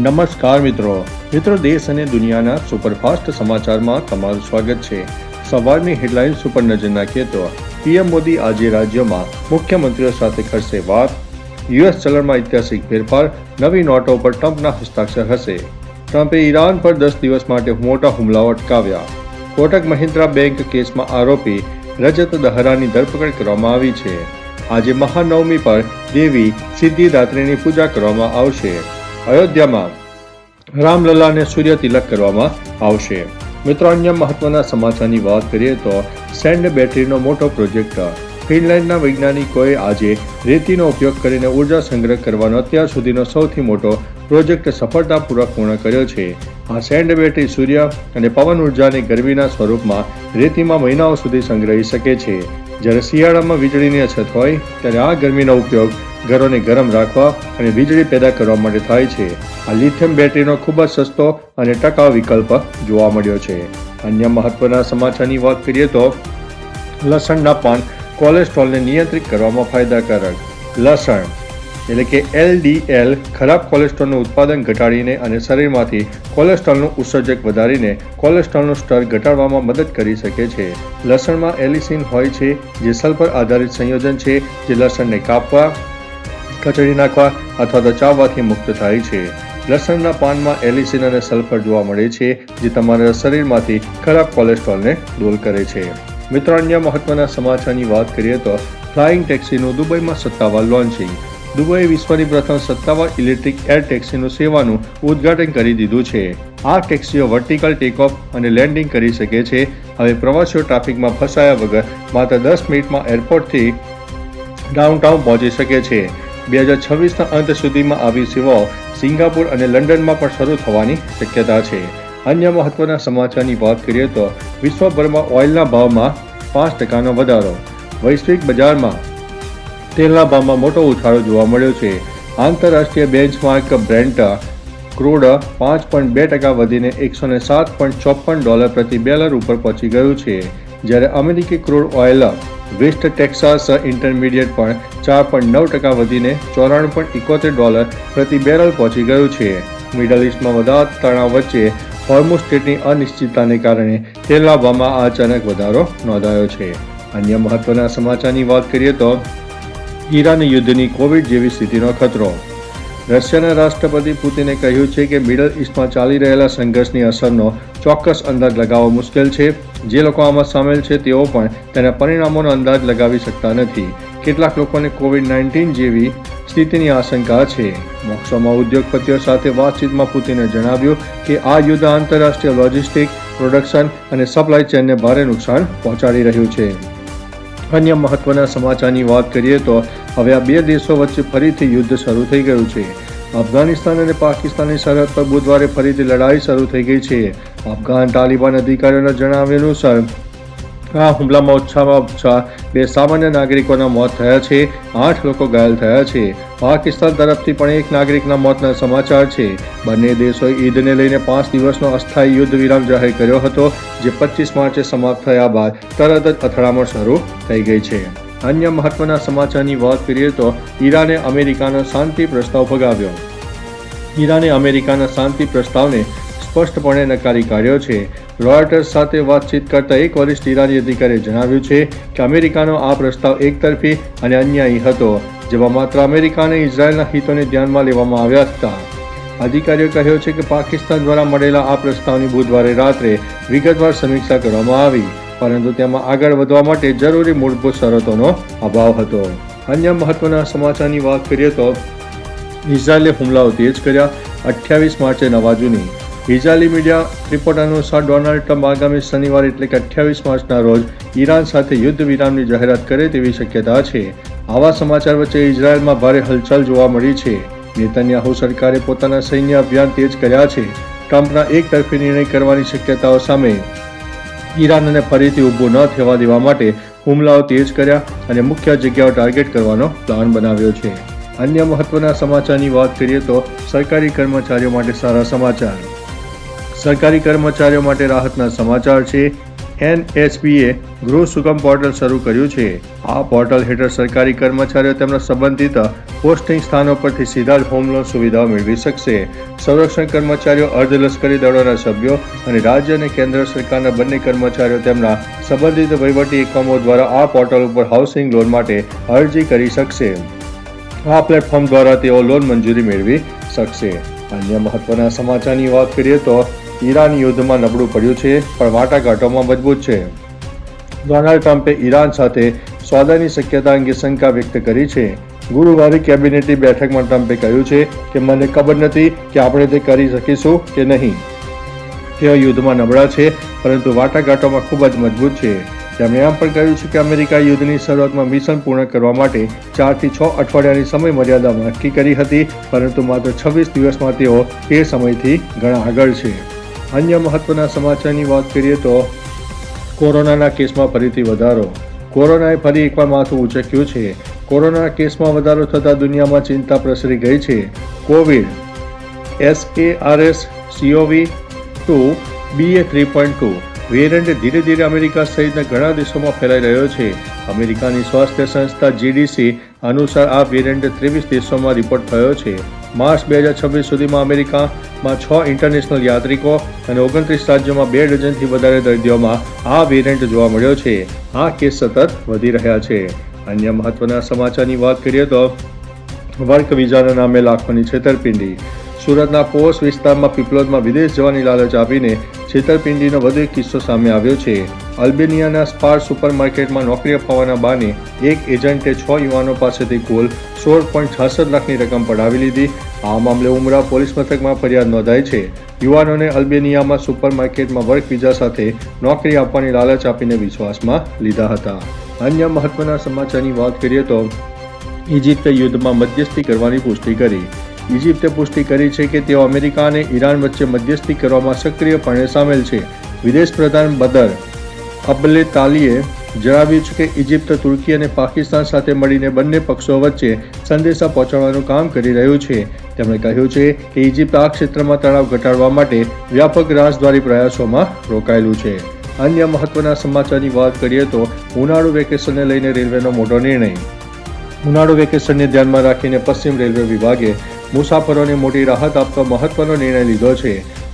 નમસ્કાર મિત્રો દેશ અને દુનિયાના સુપરફાસ્ટ સમાચારમાં તમારું સ્વાગત છે। સવારની હેડલાઇન્સ ઉપર નજર નાખીએ તો પીએમ મોદી આજે રાજ્યોમાં મુખ્યમંત્રીઓ સાથે કરશે વાત। યુએસ ચલણમાં ઐતિહાસિક ફેરફાર, નવી નોટો પર ટ્રમ્પના હસ્તાક્ષર હશે। ટ્રમ્પે ઈરાન પર 10 દિવસ માટે મોટા હુમલાઓ અટકાવ્યા। કોટક મહિન્દ્રા બેંક કેસમાં આરોપી રજત દહરાની ધરપકડ કરવામાં આવી છે। આજે મહાનવમી પર દેવી સિદ્ધિદાત્રીની પૂજા કરવામાં આવશે। અયોધ્યામાં રામલલ્લાને સૂર્ય તિલક કરવામાં આવશે। મિત્રો, અન્ય મહત્વના સમાચારની વાત કરીએ તો સેન્ડ બેટરીનો મોટો પ્રોજેક્ટ। ફિનલેન્ડના વૈજ્ઞાનિકોએ આજે રેતીનો ઉપયોગ કરીને ઉર્જા સંગ્રહ કરવાનો અત્યાર સુધીનો સૌથી મોટો પ્રોજેક્ટ સફળતાપૂર્વક પૂર્ણ કર્યો છે। આ સેન્ડ બેટરી સૂર્ય અને પવન ઉર્જાને ગરમીના સ્વરૂપમાં રેતીમાં મહિનાઓ સુધી સંગ્રહી શકે છે। જ્યારે શિયાળામાં વીજળીની અછત હોય ત્યારે આ ગરમીનો ઉપયોગ ઘરોને ગરમ રાખવા અને વીજળી પેદા કરવા માટે થાય છે। આ લિથિયમ બેટરીનો ખૂબ જ સસ્તો અને ટકાઉ વિકલ્પ જોવા મળ્યો છે। અન્ય મહત્વના સમાચારની વાત કરીએ તો લસણના પાન કોલેસ્ટ્રોલને નિયંત્રિત કરવામાં ફાયદાકારક। લસણ એટલે કે LDL ખરાબ કોલેસ્ટ્રોલનું ઉત્પાદન ઘટાડીને અને શરીરમાંથી કોલેસ્ટ્રોલનું ઉત્સર્જક વધારીને કોલેસ્ટ્રોલનું સ્તર ઘટાડવામાં મદદ કરી શકે છે। લસણમાં એલિસિન હોય છે, જે સલ્ફર આધારિત સંયોજન છે, જે લસણને કાપવા, કચડી નાખવા અથવા તો ચાવવાથી મુક્ત થાય છે। લસણના પાનમાં એલિસિન અને સલ્ફર જોવા મળે છે, જે તમારા શરીરમાંથી ખરાબ કોલેસ્ટ્રોલને દૂર કરે છે। મિત્રો, અન્ય મહત્વના સમાચારની વાત કરીએ તો ફ્લાઇંગ ટેક્સીનું દુબઈમાં સત્તાવાર લોન્ચિંગ। દુબઈએ વિશ્વની પ્રથમ સત્તાવાર ઇલેક્ટ્રિક એર ટેક્સીનું સેવાનું ઉદ્ઘાટન કરી દીધું છે। આ ટેક્સીઓ વર્ટિકલ ટેકઓફ અને લેન્ડિંગ કરી શકે છે। હવે પ્રવાસીઓ ટ્રાફિકમાં ફસાયા વગર માત્ર 10 મિનિટમાં એરપોર્ટથી ડાઉનટાઉન પહોંચી શકે છે। 2026ના અંત સુધીમાં આવી સેવાઓ સિંગાપુર અને લંડનમાં પણ શરૂ થવાની શક્યતા છે। અન્ય મહત્વના સમાચારની વાત કરીએ તો વિશ્વભરમાં ઓઇલના ભાવમાં 5%નો વધારો। વૈશ્વિક બજારમાં તેલના ભાવમાં મોટો ઉછાળો જોવા મળ્યો છે। આંતરરાષ્ટ્રીય બેન્ચમાર્ક બ્રેન્ટ ક્રૂડ 5.2% વધીને $107.54 પ્રતિ બેરલ ઉપર પહોંચી ગયું છે, જ્યારે અમેરિકી crude oil West Texas Intermediate પણ 4.9% વધીને $94.71 પ્રતિ બેરલ પહોંચી ગયું છે। મિડલ ઈસ્ટમાં વધતા તણાવ વચ્ચે હોર્મુઝ સ્ટ્રેટની અનિશ્ચિતતાને કારણે તેલના ભાવમાં અચાનક વધારો નોંધાયો છે। અન્ય મહત્વના સમાચારની વાત કરીએ તો ઈરાન યુદ્ધની કોવિડ જેવી સ્થિતિનો ખતરો। રશિયાના રાષ્ટ્રપતિ પુતિને કહ્યું છે કે મિડલ ઈસ્ટમાં ચાલી રહેલા સંઘર્ષની અસરનો ચોક્કસ અંદાજ લગાવવો મુશ્કેલ છે। જે લોકો આમાં સામેલ છે તેઓ પણ તેના પરિણામોનો અંદાજ લગાવી શકતા નથી। કેટલાક લોકોને COVID-19 જેવી સ્થિતિની આશંકા છે। મોસ્કોમાં ઉદ્યોગપતિઓ સાથે વાતચીતમાં પુતિને જણાવ્યું કે આ યુદ્ધ આંતરરાષ્ટ્રીય લોજિસ્ટિક, પ્રોડક્શન અને સપ્લાય ચેનને ભારે નુકસાન પહોંચાડી રહ્યું છે। અન્ય મહત્વના સમાચારની વાત કરીએ તો હવે આ બે દેશો વચ્ચે ફરીથી યુદ્ધ શરૂ થઈ ગયું છે। અફઘાનિસ્તાન અને પાકિસ્તાનની સરહદ પર બુધવારે ફરીથી લડાઈ શરૂ થઈ ગઈ છે। અફઘાન તાલિબાન અધિકારીઓના જણાવ્યા અનુસાર આ હુમલામાં ઓછામાં ઓછા 2 સામાન્ય નાગરિકોના મોત થયા છે, 8 લોકો ઘાયલ થયા છે। પાકિસ્તાન તરફથી પણ 1 નાગરિકના મોતના સમાચાર છે। બંને દેશોએ ઈદને લઈને 5 દિવસનો અસ્થાયી યુદ્ધ વિરામ જાહેર કર્યો હતો, જે 25 માર્ચે સમાપ્ત થયા બાદ તરત જ અથડામણ શરૂ થઈ ગઈ છે। અન્ય મહત્વના સમાચારની વાત કરીએ તો ઈરાને અમેરિકાનો શાંતિ પ્રસ્તાવ ફગાવ્યો। ઈરાને અમેરિકાના શાંતિ પ્રસ્તાવને સ્પષ્ટપણે નકારી કાઢ્યો છે। રોયટર્સ સાથે વાતચીત કરતા એક વરિષ્ઠ ઈરાની અધિકારીએ જણાવ્યું છે કે અમેરિકાનો આ પ્રસ્તાવ એકતરફી અને અન્યાયી હતો, જેમાં માત્ર અમેરિકા અને ઇઝરાયેલના હિતોને ધ્યાનમાં લેવામાં આવ્યા હતા। અધિકારીએ કહ્યું છે કે પાકિસ્તાન દ્વારા મળેલા આ પ્રસ્તાવની બુધવારે રાત્રે વિગતવાર સમીક્ષા કરવામાં આવી, પરંતુ તેમાં આગળ વધવા માટે જરૂરી મૂળભૂત શરતોનો અભાવ હતો। અન્ય મહત્વના સમાચારની વાત કરીએ તો ઇઝરાયેલે હુમલાઓ તેજ કર્યા, 28 માર્ચે નવા જૂની। ઇઝરાયેલી મીડિયા રિપોર્ટ અનુસાર ડોનાલ્ડ ટ્રમ્પ આગામી શનિવાર એટલે કે 28 માર્ચના રોજ ઈરાન સાથે યુદ્ધ વિરામની જાહેરાત કરે તેવી શક્યતા છે। આવા સમાચાર વચ્ચે ઇઝરાયેલમાં ભારે હલચલ જોવા મળી છે। નેતન્યાહુ સરકારે પોતાના સૈન્ય અભિયાન તેજ કર્યા છે। ટ્રમ્પના એકતરફી નિર્ણય કરવાની શક્યતાઓ સામે ઈરાનને ફરીથી ઊભું ન થવા દેવા માટે હુમલાઓ તેજ કર્યા અને મુખ્ય જગ્યાઓ ટાર્ગેટ કરવાનો પ્લાન બનાવ્યો છે। અન્ય મહત્વના સમાચારની વાત કરીએ તો સરકારી કર્મચારીઓ માટે સારા સમાચાર। સરકારી કર્મચારીઓ માટે રાહતના સમાચાર છે। NHBએ ગૃહ સુગમ પોર્ટલ શરૂ કર્યું છે. આ પોર્ટલ હેઠળ સરકારી કર્મચારીઓ તેમના સંબંધિત પોસ્ટિંગ સ્થાનો પરથી સીધા જ હોમ લોન સુવિધાઓ મેળવી શકશે. સંરક્ષણ કર્મચારીઓ, અર્ધલશ્કરી દળોના સભ્યો અને રાજ્ય અને કેન્દ્ર સરકારના બંને કર્મચારીઓ તેમના સંબંધિત વહીવટી એકમો દ્વારા આ પોર્ટલ ઉપર હાઉસિંગ લોન માટે અરજી કરી શકશે. આ પ્લેટફોર્મ દ્વારા તેઓ લોન મંજૂરી મેળવી શકશે. અન્ય મહત્વના સમાચારની વાત કરીએ તો ઈરાન યુદ્ધમાં નબળું પડ્યું છે પણ વાટાઘાટોમાં મજબૂત છે. ડોનાલ્ડ ટ્રમ્પે ઈરાન સાથે સોદાની શક્યતા અંગે શંકા વ્યક્ત કરી છે. ગુરુવારે કેબિનેટની બેઠકમાં ટ્રમ્પે કહ્યું છે કે મને ખબર નથી કે આપણે તે કરી શકીશું કે નહીં. તેઓ યુદ્ધમાં નબળા છે પરંતુ વાટાઘાટોમાં ખૂબ જ મજબૂત છે. તેમણે એમ પણ કહ્યું છે કે અમેરિકાએ યુદ્ધની શરૂઆતમાં મિશન પૂર્ણ કરવા માટે 4 થી 6 અઠવાડિયાની સમય મર્યાદા નક્કી કરી હતી, પરંતુ માત્ર 26 દિવસમાં તેઓ તે સમયથી ઘણા આગળ છે. અન્ય મહત્વના સમાચારની વાત કરીએ તો કોરોનાના કેસમાં ફરીથી વધારો. કોરોનાએ ફરી એકવાર માથું ઉંચક્યું છે. કોરોનાના કેસમાં વધારો થતાં દુનિયામાં ચિંતા પ્રસરી ગઈ છે. કોવિડ SARS-CoV-2 BA.3.2 વેરિયન્ટ ધીરે ધીરે અમેરિકા સહિતના ઘણા દેશોમાં ફેલાઈ રહ્યો છે. અમેરિકાની સ્વાસ્થ્ય સંસ્થા GDC અનુસાર આ વેરિયન્ટ 23 દેશોમાં રિપોર્ટ થયો છે. માર્ચ 2026 સુધીમાં અમેરિકામાં 6 ઇન્ટરનેશનલ યાત્રિકો અને 29 રાજ્યોમાં 2 ડઝનથી વધારે દર્દીઓમાં આ વેરિયન્ટ જોવા મળ્યો છે. આ કેસ સતત વધી રહ્યા છે. અન્ય મહત્વના સમાચારની વાત કરીએ તો વર્ક વિઝાના નામે લાખોની છેતરપિંડી. સુરતના પોશ વિસ્તારમાં પીપલોદમાં વિદેશ જવાની લાલચ આપીને છેતરપિંડીનો વધુ એક કિસ્સો સામે આવ્યો છે. અલ્બેનિયાના સ્પાર સુપરમાર્કેટમાં નોકરી અપાવવાના બહાને એક એજન્ટે 6 યુવાનો પાસેથી કુલ 16.66 લાખની રકમ પડાવી લીધી. આ મામલે ઉમરા પોલીસ મથકમાં ફરિયાદ નોંધાઈ છે. યુવાનોને અલ્બેનિયામાં સુપરમાર્કેટમાં વર્ક વિઝા સાથે નોકરી આપવાની લાલચ આપીને વિશ્વાસમાં લીધા હતા. અન્ય મહત્વના સમાચારની વાત કરીએ તો ઇજિપ્તે યુદ્ધમાં મધ્યસ્થી કરવાની પુષ્ટિ કરી. ઇજિપ્તે પુષ્ટિ કરી છે કે તેઓ અમેરિકા અને ઈરાન વચ્ચે મધ્યસ્થી કરવામાં સક્રિયપણે સામેલ છે. વિદેશ પ્રધાન બદર અબ્દેલ્તાલીએ જણાવ્યું છે કે ઇજિપ્ત તુર્કી અને પાકિસ્તાન સાથે મળીને બંને પક્ષો વચ્ચે સંદેશા પહોંચાડવાનું કામ કરી રહ્યું છે. તેમણે કહ્યું છે કે ઇજિપ્ત આ ક્ષેત્રમાં તણાવ ઘટાડવા માટે વ્યાપક રાજદ્વારી પ્રયાસોમાં રોકાયેલું છે. અન્ય મહત્વના સમાચારની વાત કરીએ તો ઉનાળુ વેકેશનને લઈને રેલવેનો મોટો નિર્ણય. ઉનાળુ વેકેશનને ધ્યાનમાં રાખીને પશ્ચિમ રેલવે વિભાગે મુસાફરોને મોટી રાહત આપતો મહત્વનો નિર્ણય લીધો છે.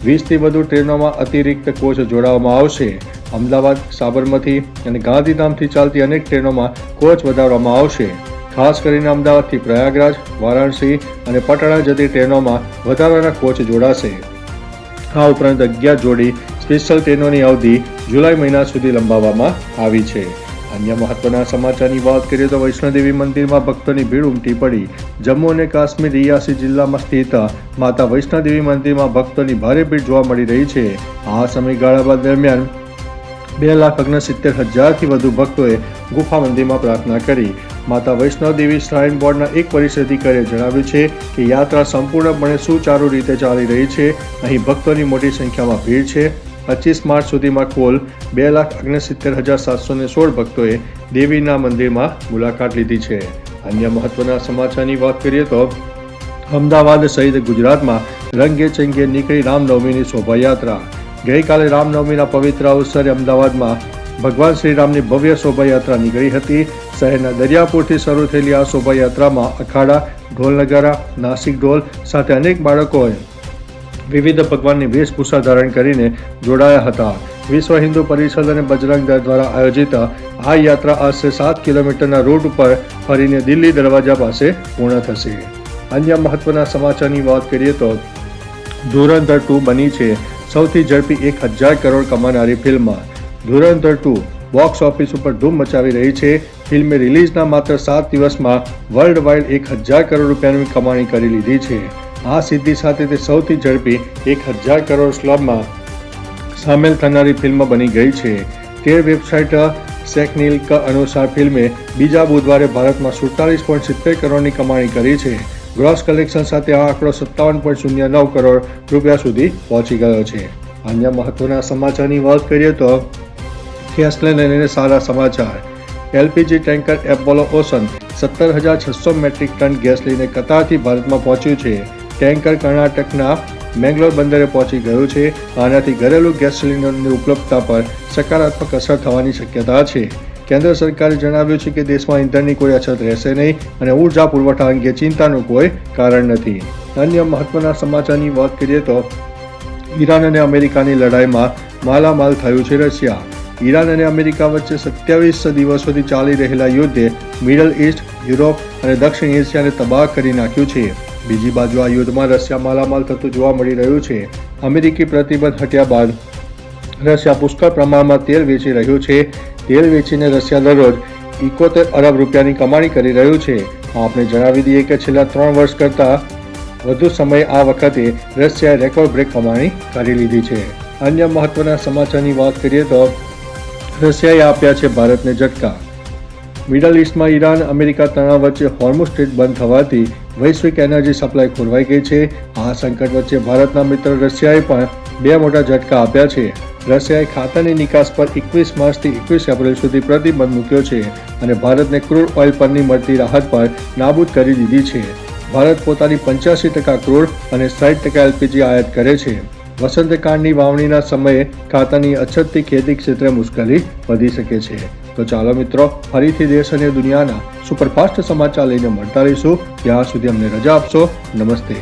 20થી વધુ ટ્રેનોમાં અતિરિક્ત કોચ જોડાવવામાં આવશે. અમદાવાદ, સાબરમતી અને ગાંધીધામથી ચાલતી અનેક ટ્રેનોમાં કોચ વધારવામાં આવશે. ખાસ કરીને અમદાવાદથી પ્રયાગરાજ, વારાણસી અને પટણા જતી ટ્રેનોમાં વધારાના કોચ જોડાશે. આ ઉપરાંત 11 જોડી સ્પેશિયલ ટ્રેનોની અવધિ જુલાઈ મહિના સુધી લંબાવવામાં આવી છે. અન્ય મહત્વના સમાચારની વાત કરીએ તો વૈષ્ણોદેવી મંદિરમાં ભક્તોની ભીડ ઉમટી પડી. જમ્મુ અને કાશ્મીર રિયાસી જિલ્લામાં સ્થિત માતા વૈષ્ણોદેવી મંદિરમાં ભક્તોની ભારે ભીડ જોવા મળી રહી છે. આ સમયગાળા દરમિયાન 2,69,000થી વધુ ભક્તોએ ગુફા મંદિરમાં પ્રાર્થના કરી. માતા વૈષ્ણોદેવી શ્રાઇન બોર્ડના એક વરિષ્ઠ અધિકારીએ જણાવ્યું છે કે યાત્રા સંપૂર્ણપણે સુચારુ રીતે ચાલી રહી છે. અહીં ભક્તોની મોટી સંખ્યામાં ભીડ છે. 25 માર્ચ સુધીમાં કુલ 2,69,716 ભક્તોએ દેવીના મંદિરમાં મુલાકાત લીધી છે. અન્ય મહત્વના સમાચારની વાત કરીએ તો અમદાવાદ સહિત ગુજરાતમાં રંગે ચંગે નીકળી રામનવમીની શોભાયાત્રા. ગઈકાલે રામનવમીના પવિત્ર અવસરે અમદાવાદમાં ભગવાન શ્રીરામની ભવ્ય શોભાયાત્રા નીકળી હતી. શહેરના દરિયાપુરથી શરૂ થયેલી આ શોભાયાત્રામાં અખાડા, ઢોલ નગારા, નાસિક ઢોલ સાથે અનેક બાળકોએ વિવિધ ભગવાનની વેશભૂષા ધારણ કરીને જોડાયા હતા. વિશ્વ હિન્દુ પરિષદ અને બજરંગ દળ દ્વારા આયોજિત આ યાત્રા આશરે 7 કિલોમીટરના રૂટ ઉપર ફરીને દિલ્હી દરવાજા પાસે પૂર્ણ થશે. અન્ય મહત્વના સમાચારની વાત કરીએ તો ધુરંધર 2 બની છે સૌથી ઝડપી 1,000 કરોડ કમાનારી ફિલ્મ. ધુરંધર 2 બોક્સ ઓફિસ ઉપર ધૂમ મચાવી રહી છે. ફિલ્મે રિલીઝના માત્ર 7 દિવસમાં વર્લ્ડ વાઇડ 1,000 કરોડ રૂપિયાની કમાણી કરી લીધી છે. આ સિદ્ધિ સાથે તે સૌથી ઝડપી 1,000 કરોડ ક્લબમાં સામેલ થનારી ફિલ્મ બની ગઈ છે. તે વેબસાઇટ સેકનિલ્ક અનુસાર ફિલ્મે બીજા બુધવારે ભારતમાં 47.70 કરોડની કમાણી કરી છે. ગ્રોસ કલેક્શન સાથે આ આંકડો 57.09 કરોડ રૂપિયા સુધી પહોંચી ગયો છે. અન્ય મહત્વના સમાચારની વાત કરીએ તો ગેસને લઈને સારા સમાચાર. LPG tanker Apollo Ocean 17,600 metric ton gas લઈને કતારથી ભારતમાં પહોંચ્યું છે. ટેન્કર કર્ણાટકના મેંગલોર બંદરે પહોંચી ગયું છે. આનાથી ઘરેલું ગેસ સિલિન્ડરની ઉપલબ્ધતા પર સકારાત્મક અસર થવાની શક્યતા છે. કેન્દ્ર સરકારે જણાવ્યું છે કે દેશમાં ઇંધણની કોઈ અછત રહેશે નહીં અને ઉર્જા પુરવઠા અંગે ચિંતાનું કોઈ કારણ નથી. અન્ય મહત્વના સમાચારની વાત કરીએ તો ઈરાન અને અમેરિકાની લડાઈમાં માલામાલ થયું છે રશિયા. ઈરાન અને અમેરિકા વચ્ચે 27 દિવસોથી ચાલી રહેલા યુદ્ધે મિડલ ઈસ્ટ, યુરોપ અને દક્ષિણ એશિયાને તબાહ કરી નાખ્યું છે. બીજી બાજુ આ યુદ્ધમાં રશિયા માલામાલ થતું જોવા મળી રહ્યું છે. અમેરિકી પ્રતિબંધ હટ્યા બાદ રશિયા પુષ્કળ પ્રમાણમાં તેલ વેચી રહ્યું છે. તેલ વેચીને રશિયા દરરોજ 71 અરબ રૂપિયાની કમાણી કરી રહ્યું છે. આપણે જણાવી દઈએ કે છેલ્લા 3 વર્ષ કરતાં વધુ સમય આ વખતે રશિયાએ રેકોર્ડ બ્રેક કમાણી કરી લીધી છે. અન્ય મહત્વના સમાચારની વાત કરીએ તો રશિયાએ આપ્યા છે ભારતને ઝટકા. મિડલ ઈસ્ટમાં ઈરાન અમેરિકા તણાવ વચ્ચે હોર્મુઝ સ્ટ્રીટ બંધ થવાથી વૈશ્વિક એનર્જી સપ્લાય ખોરવાઈ ગઈ છે. આ સંકટ વચ્ચે ભારતના મિત્ર રશિયાએ પણ 2 મોટા ઝટકા આપ્યા છે. રશિયાએ ખાતરની નિકાસ પર 21 માર્ચથી 21 એપ્રિલ સુધી પ્રતિબંધ મૂક્યો છે અને ભારતને ક્રૂડ ઓઇલ પરની મળતી રાહત પર નાબૂદ કરી દીધી છે. ભારત પોતાની 85% ક્રૂડ અને 60% એલપીજી આયાત કરે છે. વસંતકાળની વાવણીના સમયે ખાતરની અછતથી ખેતી ક્ષેત્રે મુશ્કેલી વધી શકે છે. તો ચાલો મિત્રો, ફરીથી દેશ અને દુનિયાના સુપરફાસ્ટ સમાચાર લઈને મળતા રહીશું. ત્યાં સુધી અમને રજા આપશો. નમસ્તે.